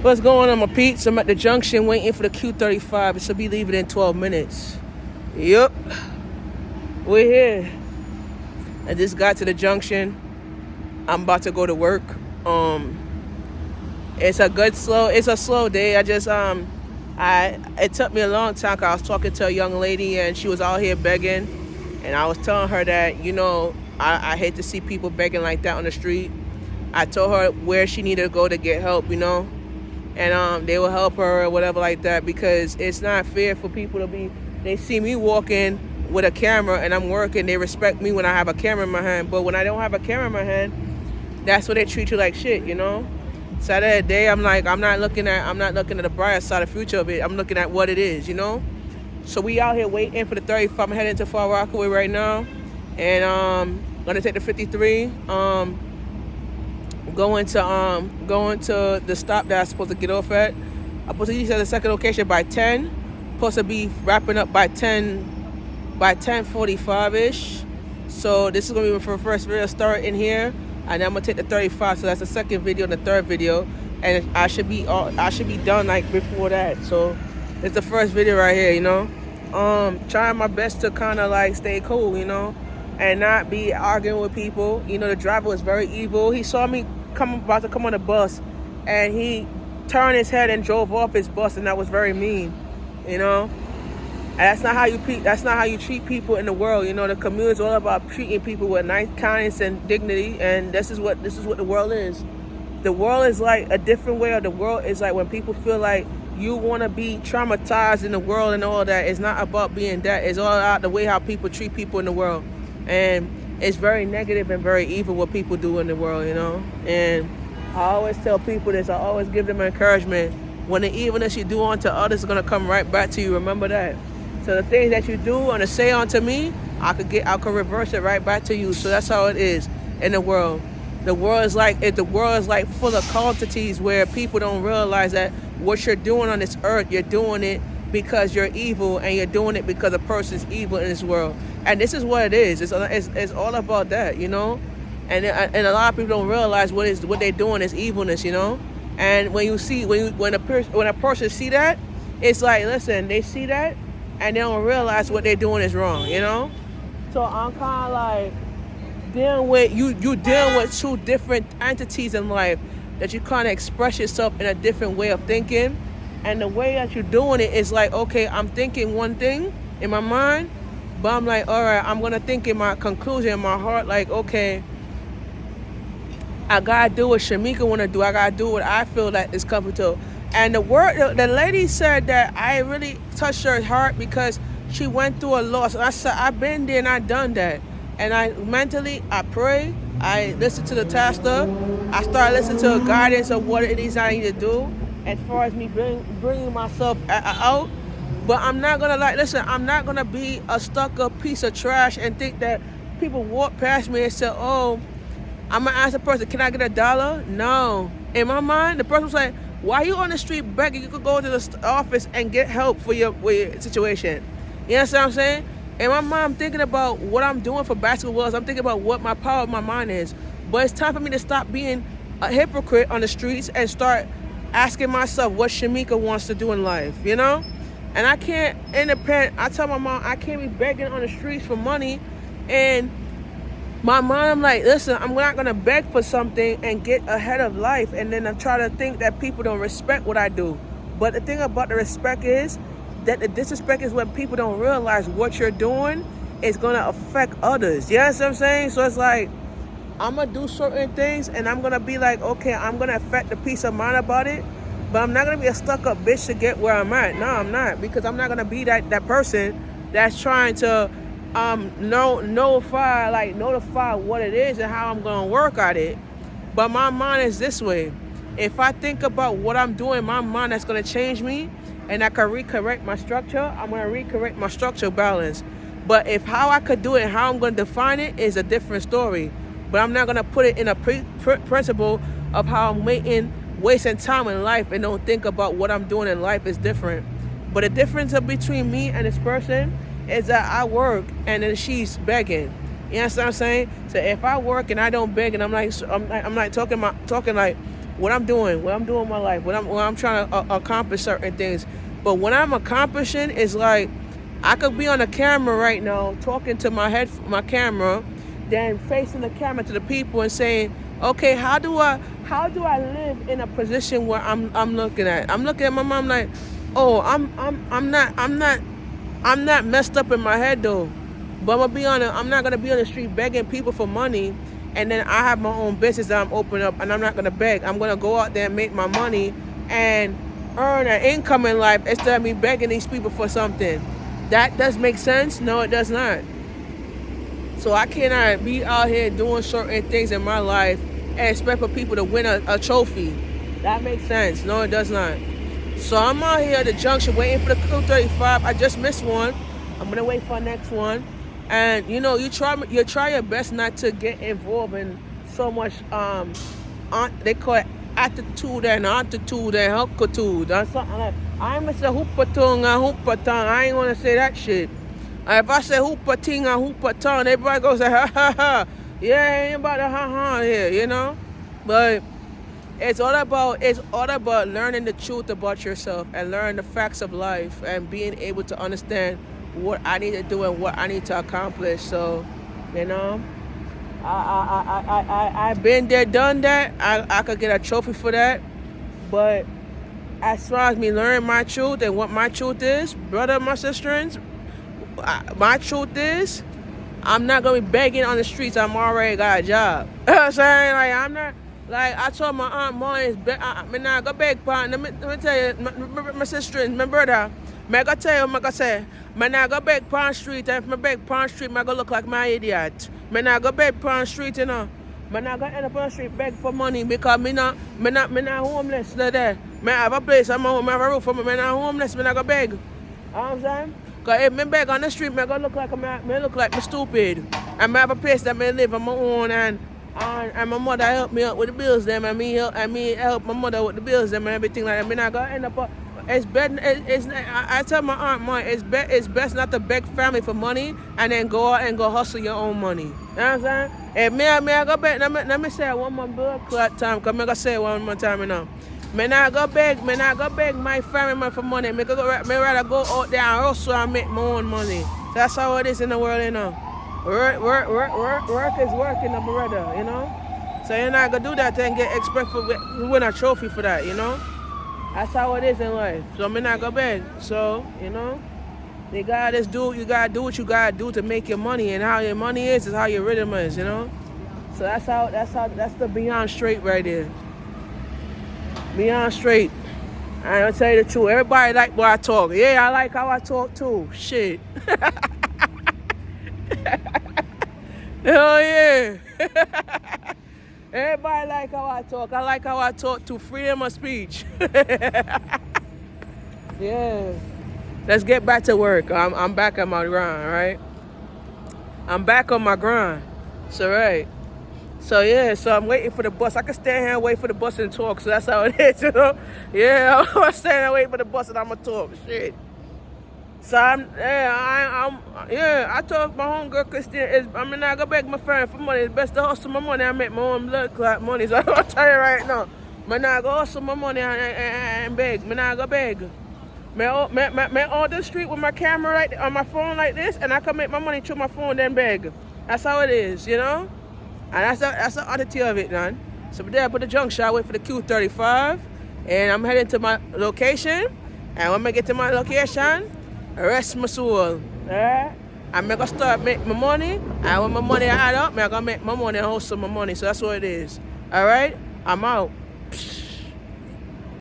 What's going on, my peeps? I'm at the junction waiting for the Q35. It should be leaving in 12 minutes. Yup, we're here. I just got to the junction. I'm about to go to work. Um, it's a slow day. It took me a long time 'cause I was talking to a young lady and she was out here begging, and I was telling her that I hate to see people begging like that on the street. I told her where she needed to go to get help, and they will help her or whatever like that, because it's not fair for people to be. They see me walking with a camera and I'm working. They respect me when I have a camera in my hand, but when I don't have a camera in my hand, that's what they treat you like shit. So at the end of the day, I'm not looking at the bright side of the future of it. I'm looking at what it is. So we out here waiting for the 35. I'm heading to Far Rockaway right now, and gonna take the 53. Going to the stop that I'm supposed to get off at. I'm supposed to reach at the second location by 10. Supposed to be wrapping up by 10:45 ish. So this is gonna be my first video start in here, and I'm gonna take the 35. So that's the second video and the third video, and I should be done like before that. So it's the first video right here. Trying my best to kind of like stay cool, and not be arguing with people. The driver was very evil. He saw me about to come on the bus, and he turned his head and drove off his bus, and that was very mean. And that's not how you treat people in the world. The community is all about treating people with nice kindness and dignity, and this is what the world is. The world is like a different way of the world. Is like when people feel like you want to be traumatized in the world and all that. It's not about being that. It's all about the way how people treat people in the world. And it's very negative and very evil what people do in the world, And I always tell people this. I always give them encouragement. When the evilness you do unto others is going to come right back to you. Remember that. So the things that you do and say unto me, I could reverse it right back to you. So that's how it is in the world. The world is like full of quantities where people don't realize that what you're doing on this earth, you're doing it because you're evil, and you're doing it because a person's evil in this world. And this is what it is. It's all about that, And a lot of people don't realize what they're doing is evilness, And when a person see that, it's like, listen, they see that and they don't realize what they're doing is wrong, So I'm kind of like dealing with two different entities in life that you kind of express yourself in a different way of thinking. And the way that you're doing it is like, okay, I'm thinking one thing in my mind, but I'm like, all right, I'm going to think in my conclusion in my heart, like, okay, I got to do what Shamika want to do. I got to do what I feel that is comfortable. And the lady said that I really touched her heart because she went through a loss. And I said, I've been there and I've done that. And I pray, I listen to the pastor, I start listening to the guidance of what it is I need to do as far as me bringing myself out. But I'm not going to I'm not going to be a stuck-up piece of trash and think that people walk past me and say, oh, I'm going to ask the person, can I get $1? No. In my mind, the person was like, why are you on the street begging? You could go to the office and get help for your situation. You know what I'm saying? In my mind, I'm thinking about what I'm doing for basketball. I'm thinking about what my power of my mind is. But it's time for me to stop being a hypocrite on the streets and start asking myself what Shamika wants to do in life, And I can't I tell my mom, I can't be begging on the streets for money. And my mind, I'm like, listen, I'm not going to beg for something and get ahead of life. And then I'm trying to think that people don't respect what I do. But the thing about the respect is that the disrespect is when people don't realize what you're doing is going to affect others. You know what I'm saying? So it's like, I'm going to do certain things and I'm going to be like, okay, I'm going to affect the peace of mind about it. But I'm not going to be a stuck-up bitch to get where I'm at. No, I'm not. Because I'm not going to be that person that's trying to notify what it is and how I'm going to work at it. But my mind is this way. If I think about what I'm doing, my mind, that's going to change me, and I can recorrect my structure, I'm going to recorrect my structure balance. But if how I could do it and how I'm going to define it is a different story. But I'm not going to put it in a principle of how I'm wasting time in life and don't think about what I'm doing in life is different. But the difference between me and this person is that I work and then she's begging. You know what I'm saying? So if I work and I don't beg, and I'm like talking like what I'm doing in my life, when I'm trying to accomplish certain things. But when I'm accomplishing, it's like I could be on the camera right now talking to my camera, then facing the camera to the people and saying, okay, how do I live in a position where I'm looking at my mom like, oh, I'm not messed up in my head though. But I'm not gonna be on the street begging people for money, and then I have my own business that I'm opening up, and I'm not gonna beg. I'm gonna go out there and make my money and earn an income in life instead of me begging these people for something. That does make sense? No, it does not. So I cannot be out here doing certain things in my life and expect for people to win a trophy. That makes sense. No, it does not. So I'm out here at the junction waiting for the Crew 35. I just missed one. I'm gonna wait for the next one. And you try your best not to get involved in so much they call it attitude and huckatude or something like. I'm gonna say hoopatung and hoopatang. I ain't gonna say that shit. If I say hoopating and hoopatang, everybody goes ha ha ha. Yeah, ain't about the ha ha here, you know. But it's all about learning the truth about yourself and learning the facts of life and being able to understand what I need to do and what I need to accomplish. So, you know, I've been there, done that. I could get a trophy for that. But as far as me learning my truth and what my truth is, brother, my sisters, my truth is, I'm not gonna be begging on the streets. I'm already got a job. You know what I'm saying? Like, I'm not. Like, I told my aunt Morning, I'm not gonna beg, let me tell you, my sister and my brother, I gotta tell you, I say, I'm not gonna beg Pond Street, and if I beg Pond Street, I'm gonna look like my idiot. I'm not gonna beg Pond Street, you know. I'm not gonna end up on the street beg for money because I'm not homeless there. I have a place, I have a roof for me, I'm not homeless, I'm not gonna beg. You know what I'm saying? Because if I beg on the street, I'm gonna look like I'm stupid. And I have a place that I live on my own, and my mother helped me out with the bills them, and me help my mother with the bills them and everything like that. I mean, I gotta end up. It's better. I tell my aunt, it's best not to beg family for money and then go out and go hustle your own money. You know what I'm saying? If I go beg, let me say it one more blood clot time, because I'm gonna say it one more time now. Me not go beg my family for money. Me rather go out there and hustle and make my own money. That's how it is in the world, you know. Work is working, my brother, you know. So you're not gonna do that and expect to win a trophy for that, you know. That's how it is in life. So I'm not gonna beg. So, you know, you gotta do what you gotta do to make your money, and how your money is how your rhythm is, you know. So that's the beyond straight right there. Beyond straight. And I'll tell you the truth. Everybody like what I talk. Yeah, I like how I talk too. Shit. Hell yeah. Everybody like how I talk. I like how I talk too. Freedom of speech. Yeah. Let's get back to work. I'm back on my grind, right? I'm back on my grind. So, right. So, yeah, so I'm waiting for the bus. I can stand here and wait for the bus and talk. So that's how it is, you know? Yeah, I'm going to stand here and wait for the bus and I'm going to talk. Shit. So, I told my homegirl, Christine, I'm not going to beg my friend for money. It's best to hustle my money and make my own blood clot money. So, I'm going to tell you right now. I'm not going to hustle my money and beg. I'm not going to beg. Me on the street with my camera on my phone like this, and I can make my money through my phone then beg. That's how it is, you know? And that's the oddity of it, man. So there I put the junction, I wait for the Q35, and I'm heading to my location. And when I get to my location, I rest my soul. Alright? I'm gonna start make my money, and when my money add up, I'm gonna make my money and hustle my money. So that's what it is. Alright? I'm out.